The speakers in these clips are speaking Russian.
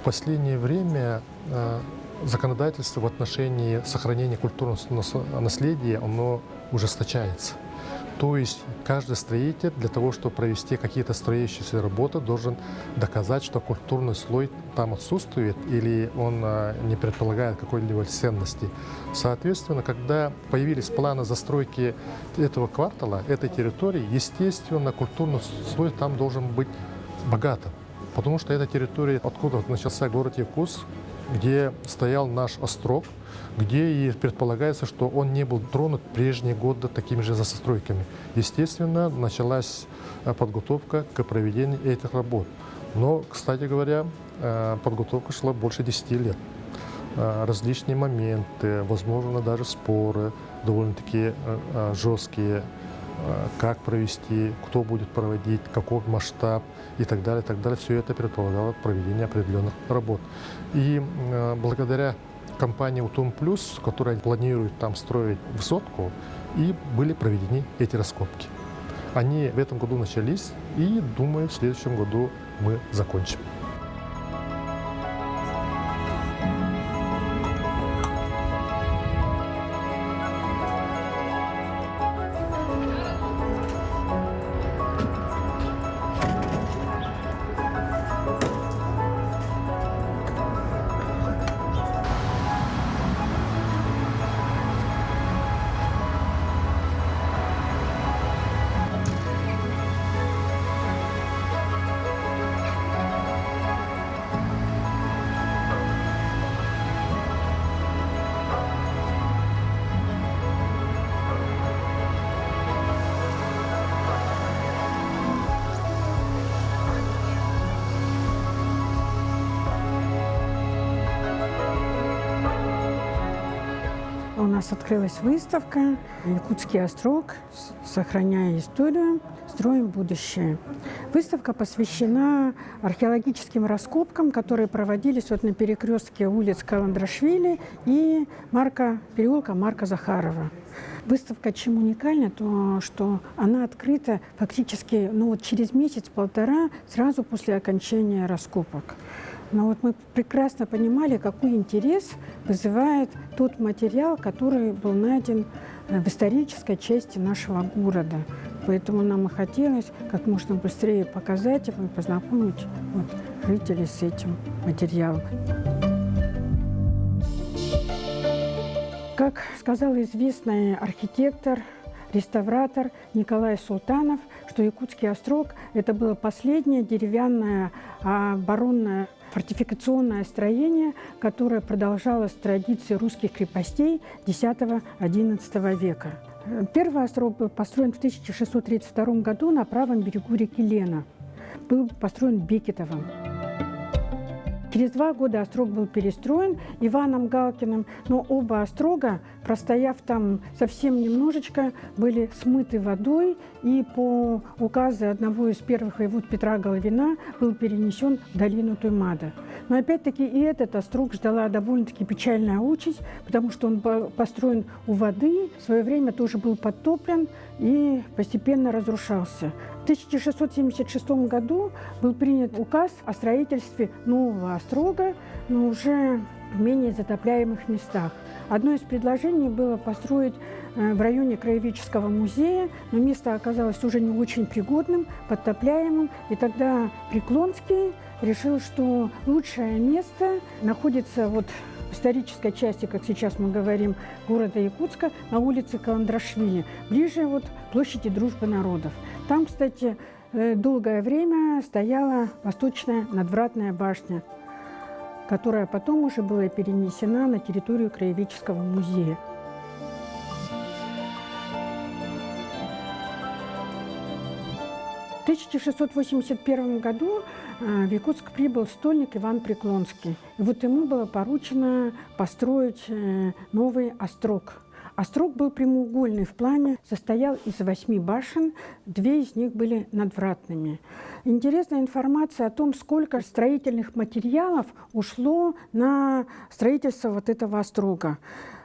В последнее время законодательство в отношении сохранения культурного наследия, оно ужесточается. То есть каждый строитель для того, чтобы провести какие-то строящиеся работы, должен доказать, что культурный слой там отсутствует или он не предполагает какой-либо ценности. Соответственно, когда появились планы застройки этого квартала, этой территории, естественно, культурный слой там должен быть богатым. Потому что эта территория, откуда начался город Якутск, где стоял наш острог, где и предполагается, что он не был тронут в прежние годы такими же застройками. Естественно, началась подготовка к проведению этих работ. Но, кстати говоря, подготовка шла больше 10 лет. Различные моменты, возможно, даже споры довольно-таки жесткие, как провести, кто будет проводить, какой масштаб и так далее, так далее. Все это предполагало проведение определенных работ. И благодаря компании «Утум Плюс», которая планирует там строить высотку, и были проведены эти раскопки. Они в этом году начались, и, думаю, в следующем году мы закончим. У нас открылась выставка «Якутский острог. Сохраняя историю, строим будущее». Выставка посвящена археологическим раскопкам, которые проводились на перекрестке улиц Каландрашвили и переулка Марка Захарова. Выставка чем уникальна, то что она открыта фактически через месяц-полтора, сразу после окончания раскопок. Но мы прекрасно понимали, какой интерес вызывает тот материал, который был найден в исторической части нашего города. Поэтому нам и хотелось как можно быстрее показать его и познакомить жителей с этим материалом. Как сказал известный архитектор, реставратор Николай Султанов, что Якутский острог – это было последнее деревянное оборонное фортификационное строение, которое продолжалось традиции русских крепостей X-XI века. Первый острог был построен в 1632 году на правом берегу реки Лена. Был построен Бекетовым. Через 2 года острог был перестроен Иваном Галкиным, но оба острога, простояв там совсем немножечко, были смыты водой, и по указу одного из первых воевод Петра Головина был перенесен в долину Туймада. Но опять-таки и этот острог ждала довольно-таки печальная участь, потому что он был построен у воды, в свое время тоже был подтоплен и постепенно разрушался. В 1676 году был принят указ о строительстве нового острога, но уже в менее затопляемых местах. Одно из предложений было построить в районе Краеведческого музея, но место оказалось уже не очень пригодным, подтопляемым, и тогда Преклонский решил, что лучшее место находится в исторической части, как сейчас мы говорим, города Якутска, на улице Каландрашвили, ближе к площади Дружбы народов. Там, кстати, долгое время стояла восточная надвратная башня, которая потом уже была перенесена на территорию Краеведческого музея. В 1681 году в Якутск прибыл стольник Иван Преклонский. И ему было поручено построить новый острог. Острог был прямоугольный в плане, состоял из 8 башен, 2 из них были надвратными. Интересная информация о том, сколько строительных материалов ушло на строительство этого острога.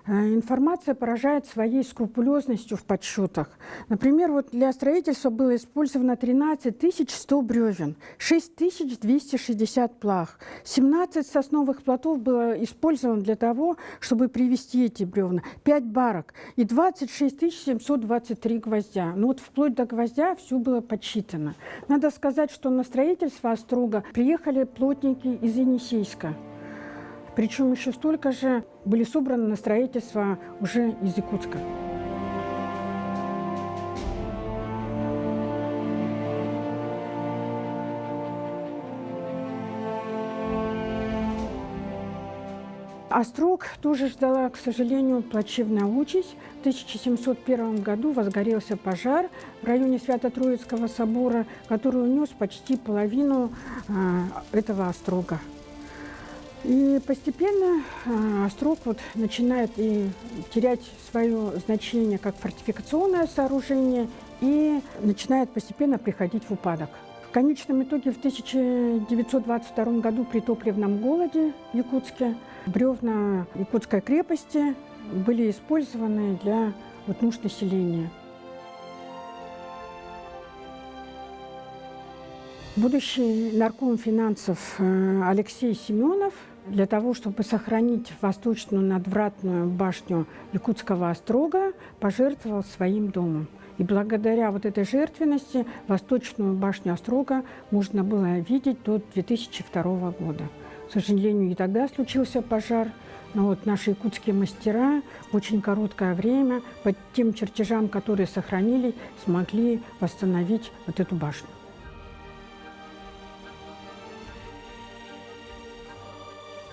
Информация поражает своей скрупулезностью в подсчетах. Например, вот для строительства было использовано 13 100 бревен, 6260 плах, 17 сосновых плотов было использовано для того, чтобы привести эти бревна, 5 барок и 26 723 гвоздя. Ну вот вплоть до гвоздя все было подсчитано. Надо сказать, что на строительство острога приехали плотники из Енисейска. Причем еще столько же были собраны на строительство уже из Якутска. Острог тоже ждала, к сожалению, плачевная участь. В 1701 году возгорелся пожар в районе Свято-Троицкого собора, который унес почти половину этого острога. И постепенно острог начинает и терять свое значение как фортификационное сооружение и начинает постепенно приходить в упадок. В конечном итоге в 1922 году при топливном голоде в Якутске бревна Якутской крепости были использованы для нужд населения. Будущий нарком финансов Алексей Семенов для того, чтобы сохранить восточную надвратную башню Якутского острога, пожертвовал своим домом. И благодаря этой жертвенности восточную башню острога можно было видеть до 2002 года. К сожалению, и тогда случился пожар, но наши якутские мастера в очень короткое время по тем чертежам, которые сохранили, смогли восстановить эту башню.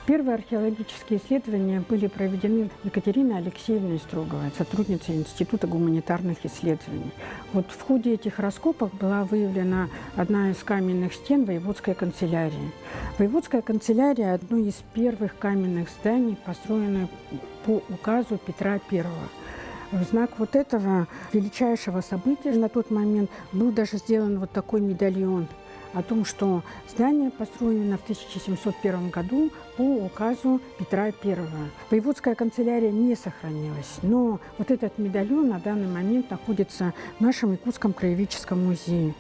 Первые археологические исследования были проведены Екатериной Алексеевной Строговой, сотрудницей Института гуманитарных исследований. В ходе этих раскопок была выявлена одна из каменных стен воеводской канцелярии. Воеводская канцелярия – одно из первых каменных зданий, построенное по указу Петра I. В знак этого величайшего события на тот момент был даже сделан такой медальон о том, что здание построено в 1701 году по указу Петра I. Воеводская канцелярия не сохранилась, но этот медальон на данный момент находится в нашем Якутском краеведческом музее.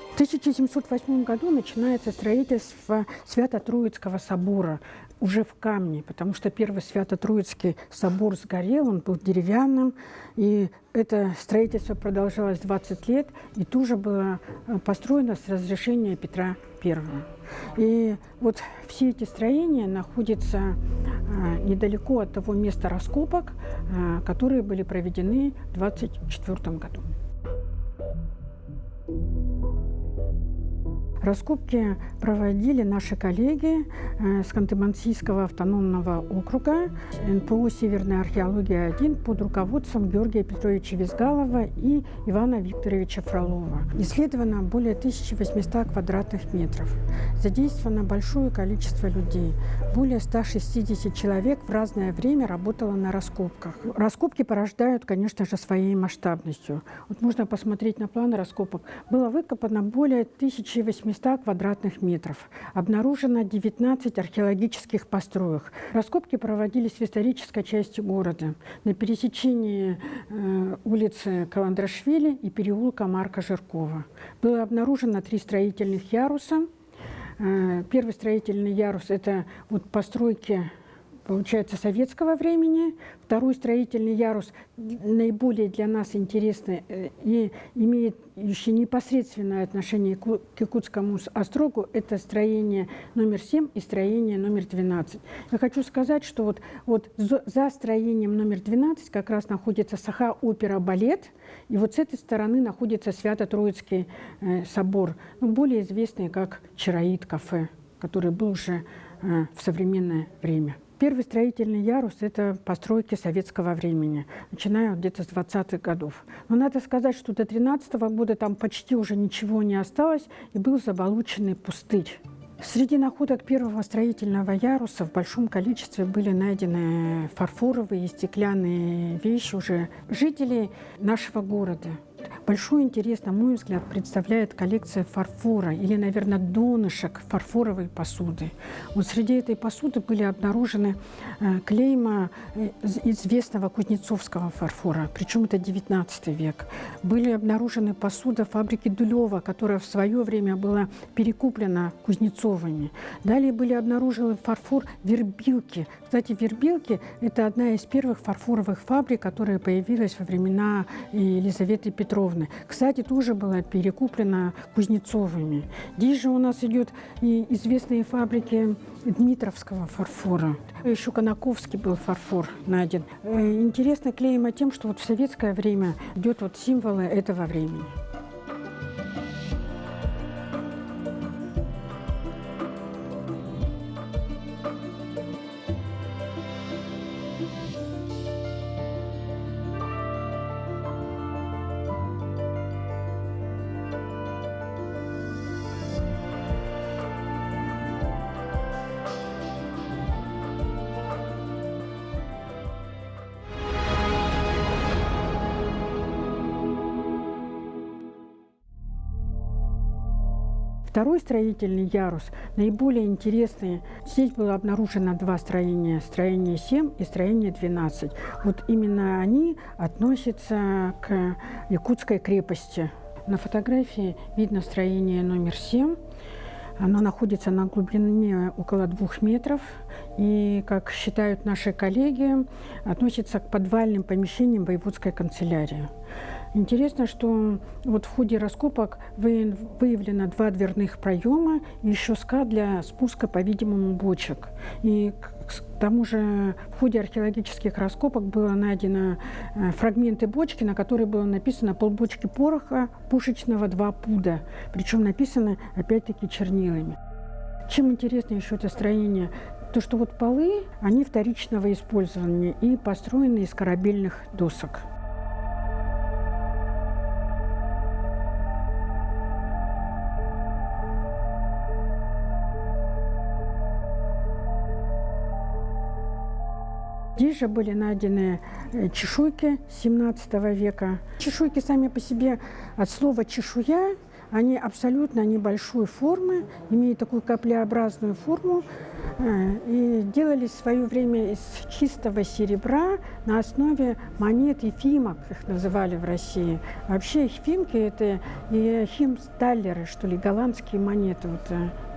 В 1708 году начинается строительство Свято-Троицкого собора уже в камне, потому что первый Свято-Троицкий собор сгорел, он был деревянным, и это строительство продолжалось 20 лет и тоже было построено с разрешения Петра I. И все эти строения находятся недалеко от того места раскопок, которые были проведены в 1924 году. Раскопки проводили наши коллеги с Ханты-Мансийского автономного округа НПО «Северная археология-1» под руководством Георгия Петровича Визгалова и Ивана Викторовича Фролова. Исследовано более 1800 квадратных метров. Задействовано большое количество людей. Более 160 человек в разное время работало на раскопках. Раскопки порождают, конечно же, своей масштабностью. Можно посмотреть на план раскопок. Было выкопано более 1800 квадратных метров. Обнаружено 19 археологических построек. Раскопки проводились в исторической части города, на пересечении улицы Каландрашвили и переулка Марка Жиркова. Было обнаружено 3 строительных яруса. Первый строительный ярус – это постройки, получается, советского времени. Второй строительный ярус наиболее для нас интересный и имеет еще непосредственное отношение к Якутскому острогу. Это строение номер 7 и строение номер 12. Я хочу сказать, что за строением номер 12 как раз находится Саха-опера-балет, и с этой стороны находится Свято-Троицкий собор, более известный как Чароид-кафе, который был уже в современное время. Первый строительный ярус – это постройки советского времени, начиная где-то с 20-х годов. Но надо сказать, что до 13 года там почти уже ничего не осталось, и был заболоченный пустырь. Среди находок первого строительного яруса в большом количестве были найдены фарфоровые и стеклянные вещи уже жителей нашего города. Большой интерес, на мой взгляд, представляет коллекция фарфора или, наверное, донышек фарфоровой посуды. Вот среди этой посуды были обнаружены клейма известного кузнецовского фарфора, причем это 19 век. Были обнаружены посуда фабрики Дулева, которая в свое время была перекуплена Кузнецовыми. Далее были обнаружены фарфор Вербилки. Кстати, Вербилки – это одна из первых фарфоровых фабрик, которая появилась во времена Елизаветы Петровны. Кстати, тоже была перекуплена Кузнецовыми. Здесь же у нас идет и известные фабрики Дмитровского фарфора. Еще Конаковский был фарфор найден. Интересно клейма тем, что вот в советское время идет вот символы этого времени. Второй строительный ярус, наиболее интересный. Здесь было обнаружено два строения. Строение 7 и строение 12. Вот именно они относятся к Якутской крепости. На фотографии видно строение номер 7. Оно находится на глубине около 2 метров. И, как считают наши коллеги, относится к подвальным помещениям воеводской канцелярии. Интересно, что вот в ходе раскопок выявлено 2 дверных проема и еще скат для спуска, по-видимому, бочек. И к тому же в ходе археологических раскопок было найдено фрагменты бочки, на которой было написано полбочки пороха пушечного 2 пуда. Причем написано, опять-таки, чернилами. Чем интересно еще это строение? То, что вот полы, они вторичного использования и построены из корабельных досок. Здесь же были найдены чешуйки XVII века. Чешуйки сами по себе от слова «чешуя», они абсолютно небольшой формы, имеют такую каплеобразную форму и делались в свое время из чистого серебра на основе монет ефимок, их называли в России. Вообще ефимки – это ефимсталлеры, что ли, голландские монеты. Вот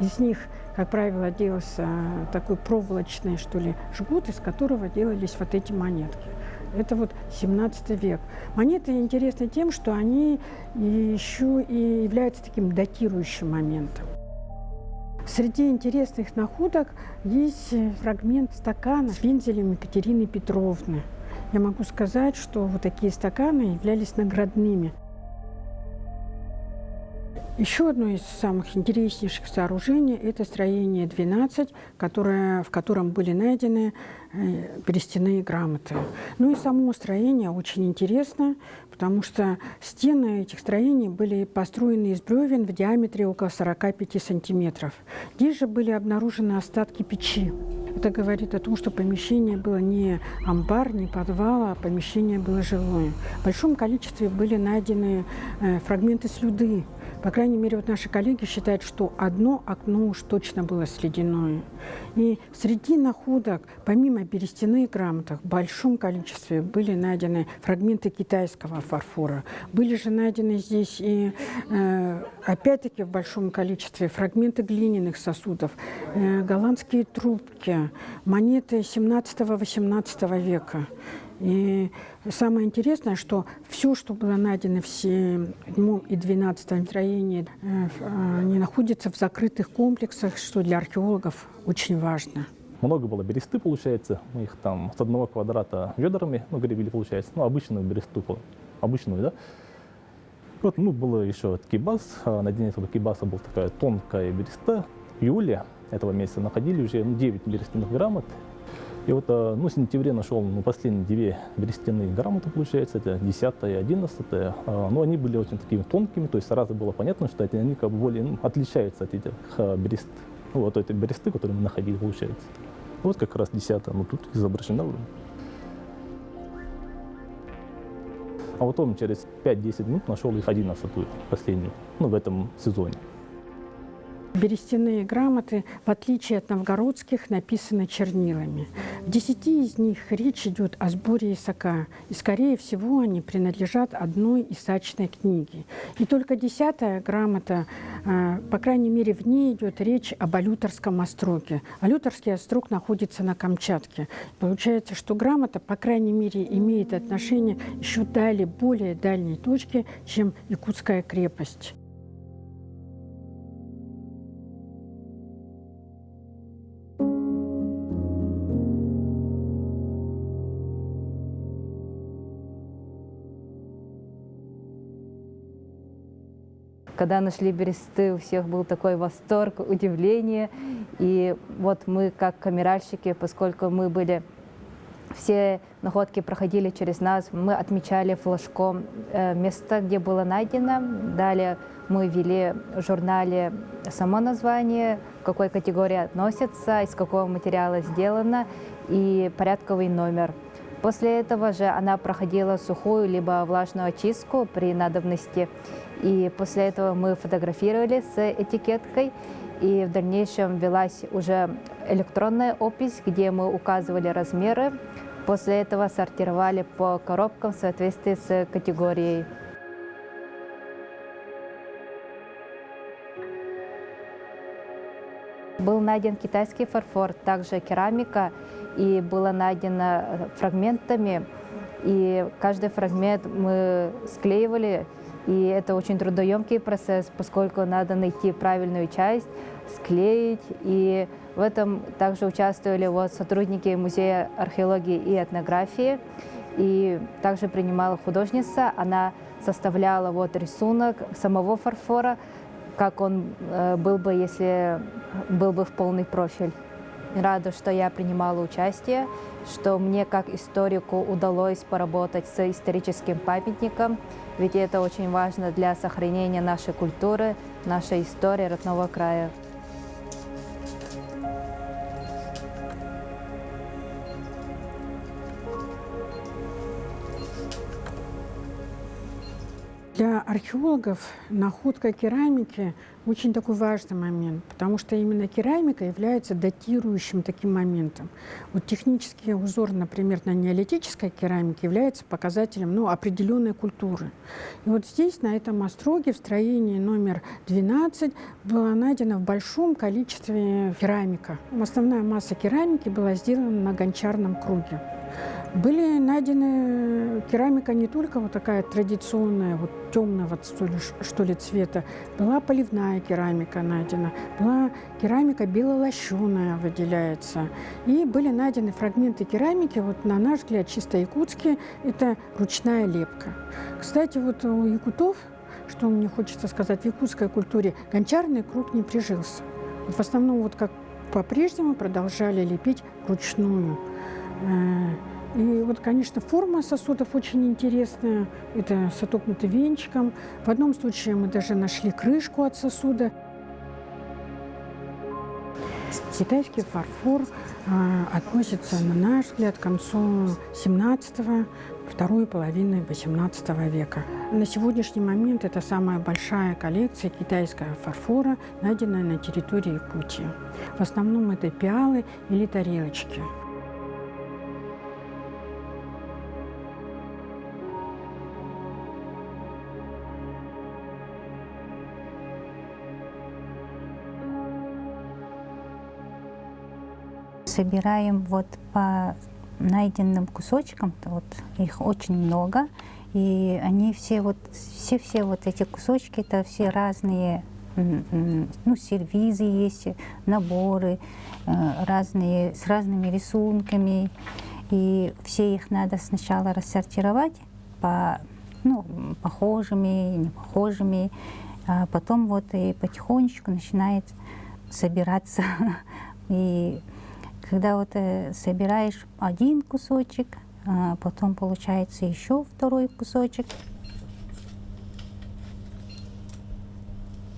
из них, как правило, делался такой проволочный, что ли, жгут, из которого делались вот эти монетки. Это вот 17 век. Монеты интересны тем, что они еще и являются таким датирующим моментом. Среди интересных находок есть фрагмент стакана с вензелем Екатерины Петровны. Я могу сказать, что вот такие стаканы являлись наградными. Еще одно из самых интереснейших сооружений – это строение 12, в котором были найдены берестяные грамоты. Ну и само строение очень интересно, потому что стены этих строений были построены из бревен в диаметре около 45 сантиметров. Здесь же были обнаружены остатки печи. Это говорит о том, что помещение было не амбар, не подвал, а помещение было жилое. В большом количестве были найдены фрагменты слюды. По крайней мере, вот наши коллеги считают, что одно окно уж точно было слюдяное. И среди находок, помимо берестяных грамоток, в большом количестве были найдены фрагменты китайского фарфора. Были же найдены здесь и, опять-таки, в большом количестве фрагменты глиняных сосудов, голландские трубки, монеты 17-18 века. И самое интересное, что все, что было найдено в 7 и 12 строении, не находится в закрытых комплексах, что для археологов очень важно. Много было бересты, получается. Мы их там с 1 квадрата ведрами гребли, получается. Обычную бересту, обычную, да. Вот, было еще кибас. На дне этого кибаса была такая тонкая береста. В июле этого месяца находили уже 9 берестяных грамот. И вот в сентябре нашел последние 2 берестяные грамоты, получается, это 10 и 11. Но они были очень такими тонкими, то есть сразу было понятно, что они как бы более отличаются от этих берест, от этой бересты, которую мы находили, получается. Вот как раз 10, тут изображена. А потом через 5-10 минут нашел их 11-ю, последнюю, ну, в этом сезоне. Берестяные грамоты, в отличие от новгородских, написаны чернилами. В 10 из них речь идет о сборе исака, и, скорее всего, они принадлежат одной исачной книге. И только 10-я грамота, по крайней мере, в ней идет речь об Алюторском остроге. Алюторский острог находится на Камчатке. Получается, что грамота, по крайней мере, имеет отношение еще далее, более дальней точки, чем Якутская крепость. Когда нашли бересты, у всех был такой восторг, удивление. И вот мы, как камеральщики, поскольку мы были, все находки проходили через нас, мы отмечали флажком место, где было найдено. Далее мы ввели в журнале само название, к какой категории относится, из какого материала сделано и порядковый номер. После этого же она проходила сухую либо влажную очистку при надобности. И после этого мы фотографировали с этикеткой. И в дальнейшем велась уже электронная опись, где мы указывали размеры. После этого сортировали по коробкам в соответствии с категорией. Был найден китайский фарфор, также керамика, и было найдено фрагментами. И каждый фрагмент мы склеивали, и это очень трудоемкий процесс, поскольку надо найти правильную часть, склеить. И в этом также участвовали вот сотрудники Музея археологии и этнографии. И также принимала художница, она составляла вот рисунок самого фарфора, как он был бы, если был бы в полный профиль. Рада, что я принимала участие, что мне как историку удалось поработать с историческим памятником, ведь это очень важно для сохранения нашей культуры, нашей истории родного края. Для археологов находка керамики очень такой важный момент, потому что именно керамика является датирующим таким моментом. Вот технический узор, например, на неолитической керамике является показателем определенной культуры. И вот здесь, на этом остроге, в строении номер 12, была найдена в большом количестве керамика. Основная масса керамики была сделана на гончарном круге. Были найдены керамика не только вот такая традиционная, вот темного что ли цвета, была поливная керамика найдена, была керамика белолощеная выделяется. И были найдены фрагменты керамики, вот на наш взгляд, чисто якутские, это ручная лепка. Кстати, вот у якутов, что мне хочется сказать, в якутской культуре гончарный круг не прижился. Вот в основном, вот как по-прежнему, продолжали лепить вручную. И вот, конечно, форма сосудов очень интересная. Это с отогнутым венчиком. В одном случае мы даже нашли крышку от сосуда. Китайский фарфор относится, на наш взгляд, к концу 17-го, второй половины 18 века. На сегодняшний момент это самая большая коллекция китайского фарфора, найденная на территории Якутии. В основном это пиалы или тарелочки. Собираем вот по найденным кусочкам, вот их очень много, и они все вот эти кусочки, это все разные, сервизы есть, наборы разные, с разными рисунками, и все их надо сначала рассортировать по похожими, непохожими, а потом вот и потихонечку начинает собираться. И когда вот собираешь один кусочек, потом получается еще второй кусочек.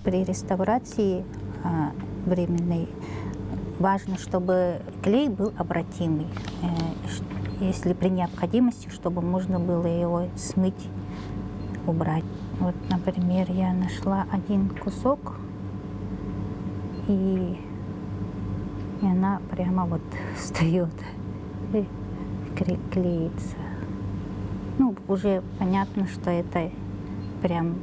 При реставрации временной важно, чтобы клей был обратимый, если при необходимости, чтобы можно было его смыть убрать. Вот, например, я нашла один кусок, и она прямо вот встает и клеится. Ну, уже понятно, что это прям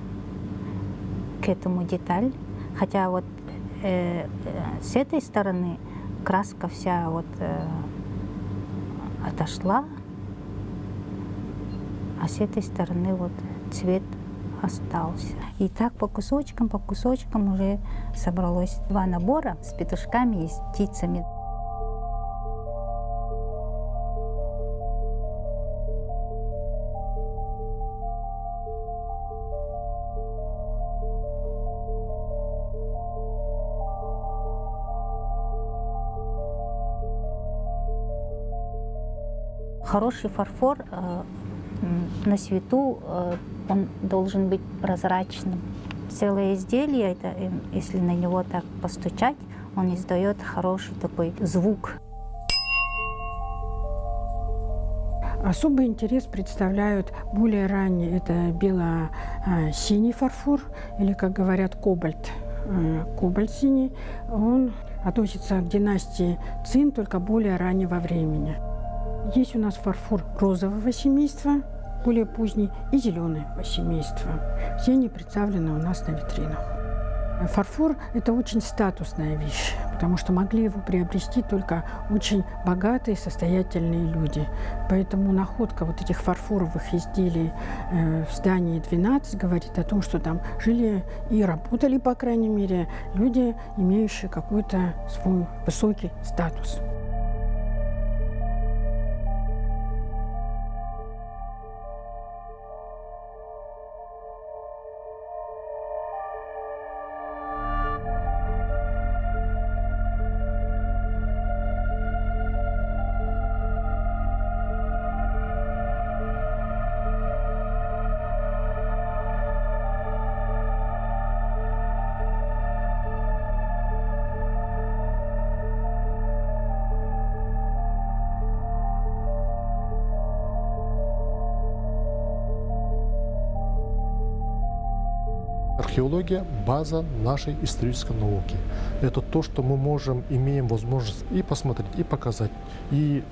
к этому деталь. Хотя вот с этой стороны краска вся вот отошла, а с этой стороны вот цвет остался. И так по кусочкам уже собралось 2 набора с петушками и с птицами. Хороший фарфор на свету он должен быть прозрачным. Целое изделие, это, если на него так постучать, он издает хороший такой звук. Особый интерес представляют более ранние, это бело-синий фарфор, или, как говорят, кобальт. Кобальт синий, он относится к династии Цин, только более раннего времени. Есть у нас фарфор розового семейства, более поздний, и зеленого семейства. Все они представлены у нас на витринах. Фарфор – это очень статусная вещь, потому что могли его приобрести только очень богатые, состоятельные люди. Поэтому находка вот этих фарфоровых изделий в здании 12 говорит о том, что там жили и работали, по крайней мере, люди, имеющие какой-то свой высокий статус. Археология – база нашей исторической науки. Это то, что мы имеем возможность и посмотреть, и показать, и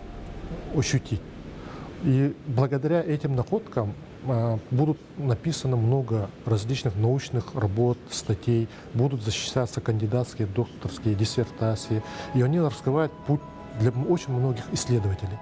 ощутить. И благодаря этим находкам будут написано много различных научных работ, статей, будут защищаться кандидатские, докторские диссертации. И они раскрывают путь для очень многих исследователей.